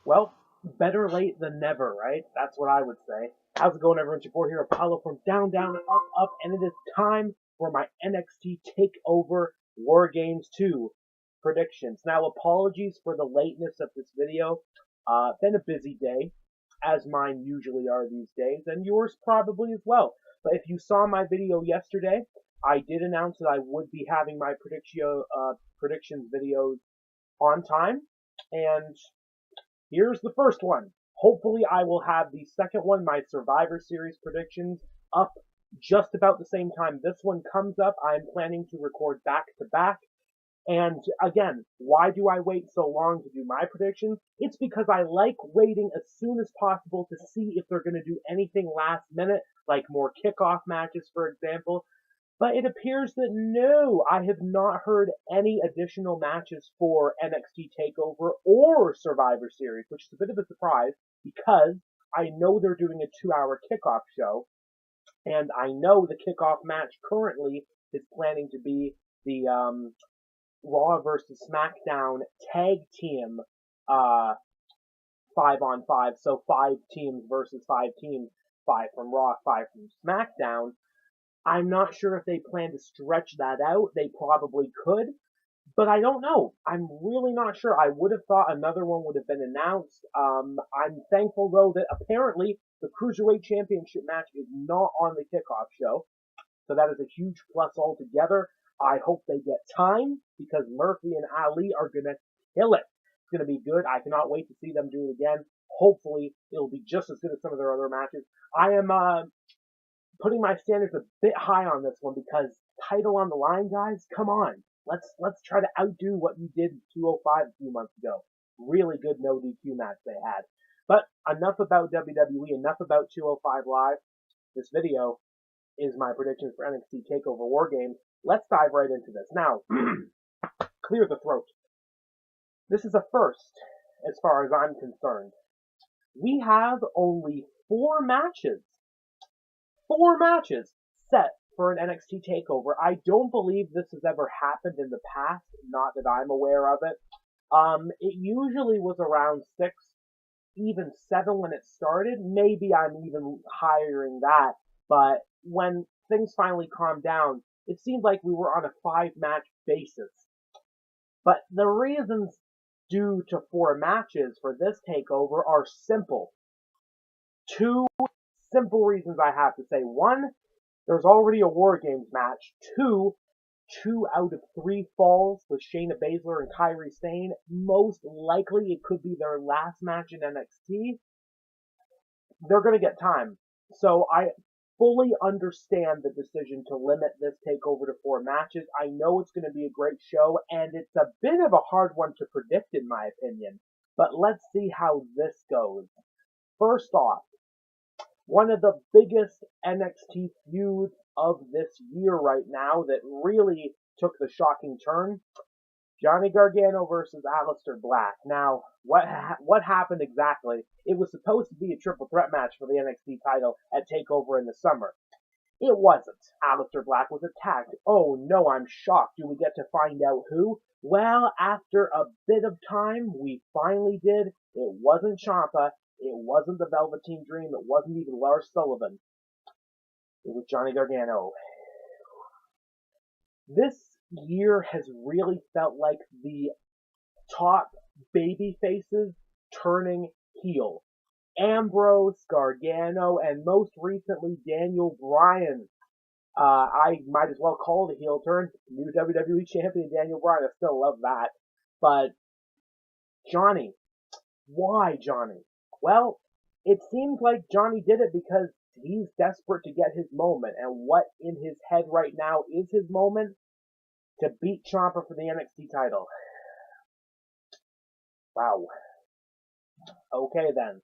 Well, better late than never, right? That's what I would say. How's it going, everyone? It's your boy here, Apollo from Down, Down, Up, Up, and it is time for my NXT TakeOver War Games 2 predictions. Now, apologies for the lateness of this video. Been a busy day, as mine usually are these days, and yours probably as well. But if you saw my video yesterday, I did announce that I would be having my predictions videos on time, and here's the first one. Hopefully, I will have the second one, my Survivor Series predictions, up just about the same time this one comes up. I'm planning to record back to back. And again, why do I wait so long to do my predictions? It's because I like waiting as soon as possible to see if they're going to do anything last minute, like more kickoff matches, for example. But it appears that no, I have not heard any additional matches for NXT TakeOver or Survivor Series, which is a bit of a surprise because I know they're doing a 2-hour kickoff show, and I know the kickoff match currently is planning to be the Raw versus SmackDown tag team 5-on-5, so 5 teams versus 5 teams, 5 from Raw, 5 from SmackDown. I'm not sure if they plan to stretch that out. They probably could, but I don't know. I'm really not sure. I would have thought another one would have been announced. I'm thankful, though, that apparently the Cruiserweight Championship match is not on the kickoff show, so that is a huge plus altogether. I hope they get time, because Murphy and Ali are going to kill it. It's going to be good. I cannot wait to see them do it again. Hopefully, it'll be just as good as some of their other matches. I am putting my standards a bit high on this one because title on the line, guys. Come on, let's try to outdo what you did in 205 a few months ago. Really good no DQ match they had. But enough about WWE. Enough about 205 Live. This video is my predictions for NXT TakeOver War Games. Let's dive right into this now. Clear the throat. This is a first, as far as I'm concerned. We have only 4 matches set for an NXT TakeOver. I don't believe this has ever happened in the past, not that I'm aware of it. It usually was around 6, even 7 when it started. Maybe I'm even higher than that, but when things finally calmed down, it seemed like we were on a 5-match basis. But the reasons due to 4 matches for this takeover are simple. 2 simple reasons I have to say. 1, there's already a War Games match. 2 out of 3 falls with Shayna Baszler and Kairi Sane. Most likely it could be their last match in NXT. They're going to get time. So I fully understand the decision to limit this takeover to 4 matches. I know it's going to be a great show, and it's a bit of a hard one to predict in my opinion. But let's see how this goes. First off, one of the biggest NXT feuds of this year right now that really took the shocking turn. Johnny Gargano versus Alistair Black. Now, what happened exactly? It was supposed to be a triple threat match for the NXT title at TakeOver in the summer. It wasn't. Alistair Black was attacked. Oh no, I'm shocked. Do we get to find out who? Well, after a bit of time, we finally did. It wasn't Champa. It wasn't the Velveteen Dream. It wasn't even Lars Sullivan. It was Johnny Gargano. This year has really felt like the top baby faces turning heel. Ambrose, Gargano, and most recently Daniel Bryan. I might as well call it a heel turn. New WWE Champion Daniel Bryan. I still love that. But Johnny. Why Johnny? Well, it seems like Johnny did it because he's desperate to get his moment. And what in his head right now is his moment? To beat Champa for the NXT title. Wow. Okay then.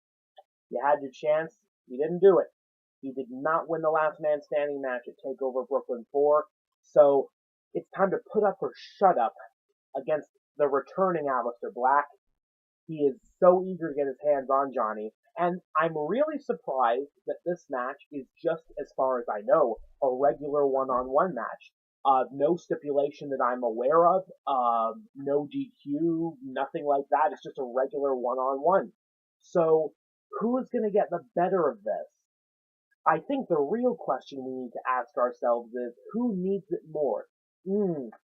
You had your chance. You didn't do it. He did not win the last man standing match at TakeOver Brooklyn 4. So it's time to put up or shut up against the returning Alistair Black. He is so eager to get his hands on Johnny. And I'm really surprised that this match is just, as far as I know, a regular one-on-one match. No stipulation that I'm aware of. No DQ, nothing like that. It's just a regular one-on-one. So, who is going to get the better of this? I think the real question we need to ask ourselves is, who needs it more?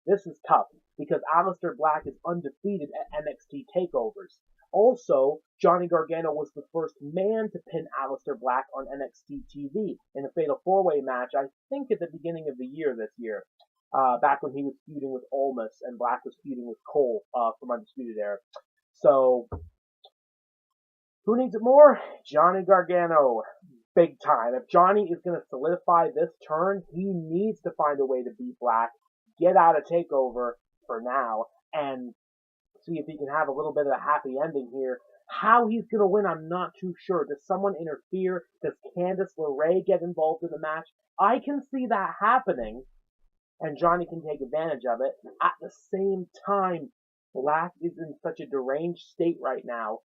This is tough, because Alistair Black is undefeated at NXT TakeOvers. Also, Johnny Gargano was the first man to pin Alistair Black on NXT TV in a Fatal 4-Way match, I think at the beginning of the year this year, back when he was feuding with Olmus and Black was feuding with Cole from Undisputed Era. So, who needs it more? Johnny Gargano. Big time. If Johnny is going to solidify this turn, he needs to find a way to beat Black, get out of TakeOver for now, and see if he can have a little bit of a happy ending here. How he's going to win, I'm not too sure. Does someone interfere? Does Candice LeRae get involved in the match? I can see that happening, and Johnny can take advantage of it. At the same time, Black is in such a deranged state right now.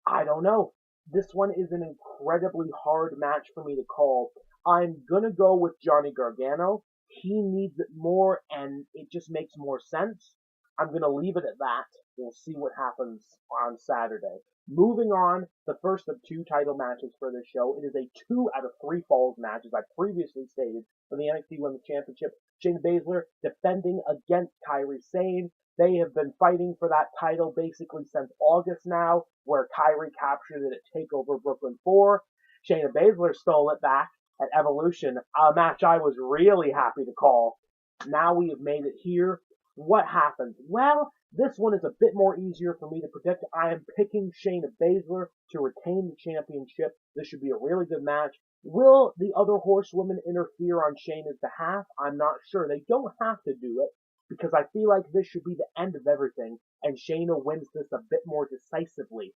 I don't know. This one is an incredibly hard match for me to call. I'm going to go with Johnny Gargano. He needs it more, and it just makes more sense. I'm going to leave it at that. We'll see what happens on Saturday. Moving on, the first of 2 title matches for this show. It is a 2 out of 3 falls match, as I previously stated, for the NXT Women's Championship. Shayna Baszler defending against Kairi Sane. They have been fighting for that title basically since August now, where Kairi captured it at TakeOver Brooklyn 4. Shayna Baszler stole it back at Evolution, a match I was really happy to call. Now we have made it here. What happens? Well, this one is a bit more easier for me to predict. I am picking Shayna Baszler to retain the championship. This should be a really good match. Will the other horsewomen interfere on Shayna's behalf? I'm not sure. They don't have to do it, because I feel like this should be the end of everything, and Shayna wins this a bit more decisively.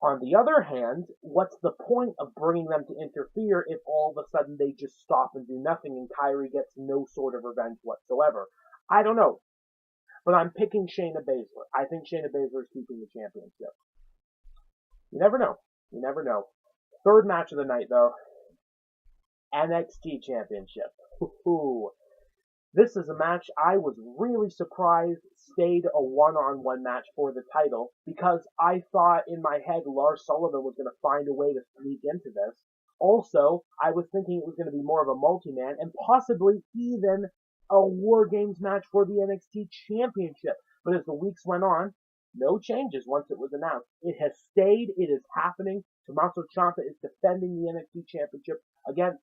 On the other hand, what's the point of bringing them to interfere if all of a sudden they just stop and do nothing and Kairi gets no sort of revenge whatsoever? I don't know. But I'm picking Shayna Baszler. I think Shayna Baszler is keeping the championship. You never know. You never know. Third match of the night, though. NXT Championship. Ooh. This is a match I was really surprised stayed a one-on-one match for the title, because I thought in my head Lars Sullivan was going to find a way to sneak into this. Also, I was thinking it was going to be more of a multi-man and possibly even a War Games match for the NXT Championship. But as the weeks went on, no changes once it was announced. It has stayed. It is happening. Tommaso Ciampa is defending the NXT Championship against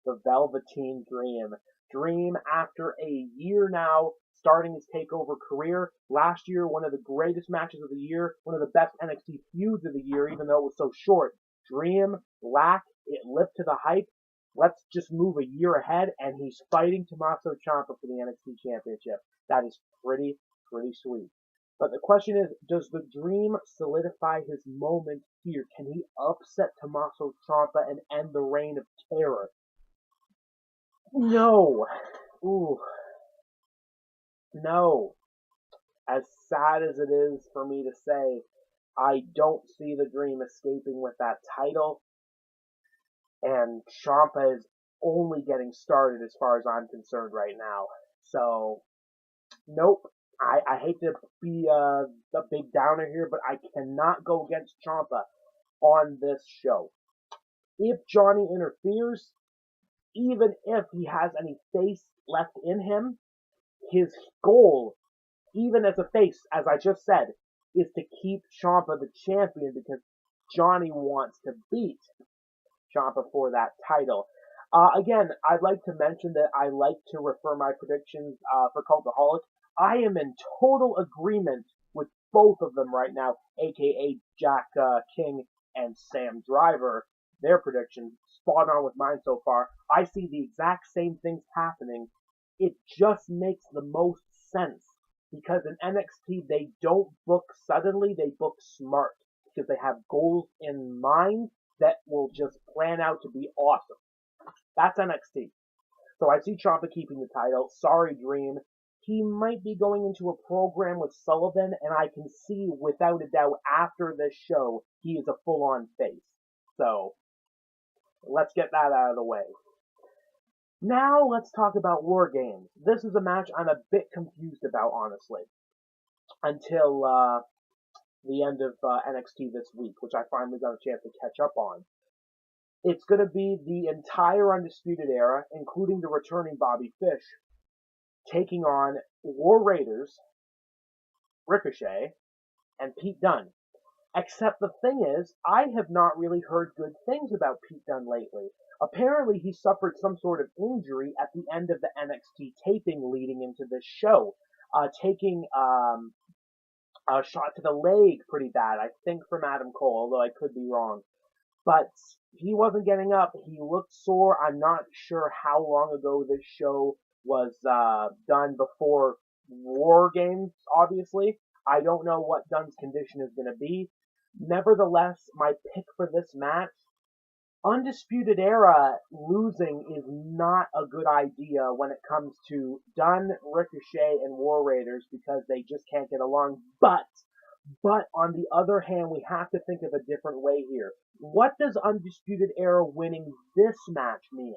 the Velveteen Dream. Dream, after a year now, starting his TakeOver career. Last year, one of the greatest matches of the year, one of the best NXT feuds of the year, even though it was so short. Dream, Black, it lived to the hype. Let's just move a year ahead, and he's fighting Tommaso Ciampa for the NXT Championship. That is pretty sweet. But the question is, does the Dream solidify his moment here? Can he upset Tommaso Ciampa and end the reign of terror? No. Ooh. No. As sad as it is for me to say, I don't see the Dream escaping with that title. And Ciampa is only getting started as far as I'm concerned right now. So, nope. I hate to be a big downer here, but I cannot go against Ciampa on this show. If Johnny interferes, even if he has any face left in him, his goal, even as a face, as I just said, is to keep Ciampa the champion, because Johnny wants to beat Ciampa for that title. Again, I'd like to mention that I like to refer my predictions for Cultaholic. I am in total agreement with both of them right now, aka Jack King and Sam Driver. Their predictions, spot on with mine so far. I see the exact same things happening. It just makes the most sense, because in NXT they don't book suddenly, they book smart, because they have goals in mind that will just plan out to be awesome. That's NXT. So I see Ciampa keeping the title. Sorry, Dream. He might be going into a program with Sullivan, and I can see without a doubt after this show he is a full-on face. So let's get that out of the way. Now let's talk about War Games. This is a match I'm a bit confused about, honestly, until the end of NXT this week, which I finally got a chance to catch up on. It's going to be the entire Undisputed Era, including the returning Bobby Fish, taking on War Raiders, Ricochet, and Pete Dunne. Except the thing is, I have not really heard good things about Pete Dunne lately. Apparently, he suffered some sort of injury at the end of the NXT taping leading into this show, taking a shot to the leg pretty bad, I think, from Adam Cole, although I could be wrong. But he wasn't getting up. He looked sore. I'm not sure how long ago this show was done before War Games, obviously. I don't know what Dunne's condition is going to be. Nevertheless, my pick for this match, Undisputed Era losing is not a good idea when it comes to Dunne, Ricochet, and War Raiders because they just can't get along. But on the other hand, we have to think of a different way here. What does Undisputed Era winning this match mean?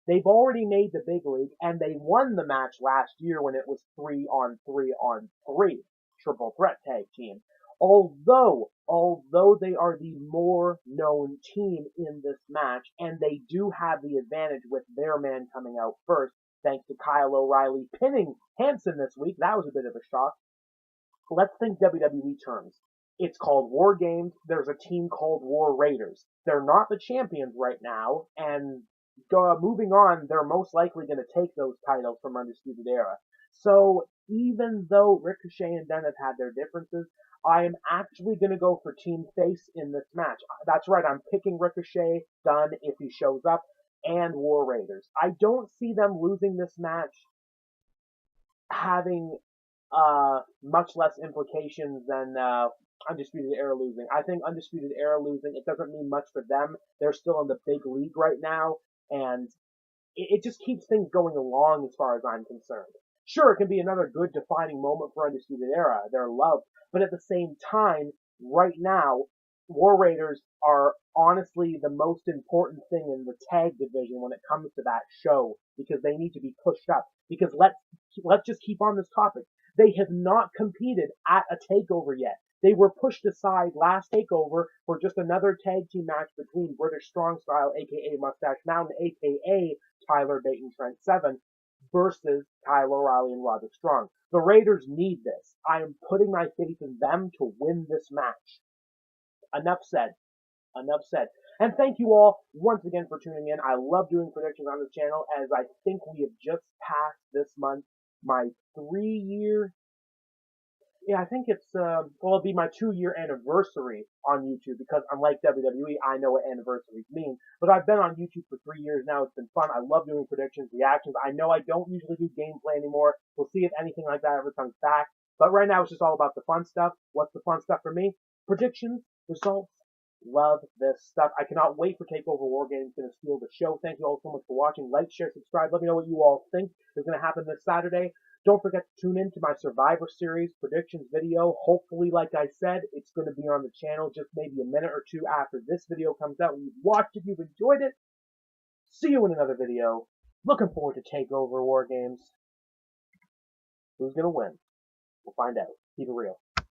They've already made the big league, and they won the match last year when it was 3-on-3-on-3 triple threat tag team. Although they are the more known team in this match, and they do have the advantage with their man coming out first, thanks to Kyle O'Reilly pinning Hanson this week. That was a bit of a shock. Let's think WWE terms. It's called War Games. There's a team called War Raiders. They're not the champions right now, and moving on, they're most likely going to take those titles from Undisputed Era. So even though Ricochet and Dunne have had their differences, I am actually going to go for Team Face in this match. That's right, I'm picking Ricochet, Dunne if he shows up, and War Raiders. I don't see them losing this match having much less implications than Undisputed Era losing. I think Undisputed Era losing, it doesn't mean much for them. They're still in the big league right now, and it just keeps things going along as far as I'm concerned. Sure, it can be another good defining moment for Undisputed Era. They're loved. But at the same time, right now, War Raiders are honestly the most important thing in the tag division when it comes to that show because they need to be pushed up. Because let's just keep on this topic. They have not competed at a TakeOver yet. They were pushed aside last TakeOver for just another tag team match between British Strong Style, aka Mustache Mountain, aka Tyler Bate and Trent Seven, versus Kyle O'Reilly and Roderick Strong. The Raiders need this. I am putting my faith in them to win this match. Enough said. Enough said. And thank you all once again for tuning in. I love doing predictions on this channel as I think we have just passed this month my 3-year, I think it'll be my 2-year anniversary on YouTube because unlike WWE, I know what anniversaries mean. But I've been on YouTube for 3 years now. It's been fun. I love doing predictions, reactions. I know I don't usually do gameplay anymore. We'll see if anything like that ever comes back. But right now, it's just all about the fun stuff. What's the fun stuff for me? Predictions, results. Love this stuff. I cannot wait for TakeOver War Games. It's going to steal the show. Thank you all so much for watching. Like, share, subscribe. Let me know what you all think is going to happen this Saturday. Don't forget to tune in to my Survivor Series predictions video. Hopefully, like I said, it's going to be on the channel just maybe a minute or two after this video comes out. When you've watched it, you've enjoyed it. See you in another video. Looking forward to TakeOver War Games. Who's going to win? We'll find out. Keep it real.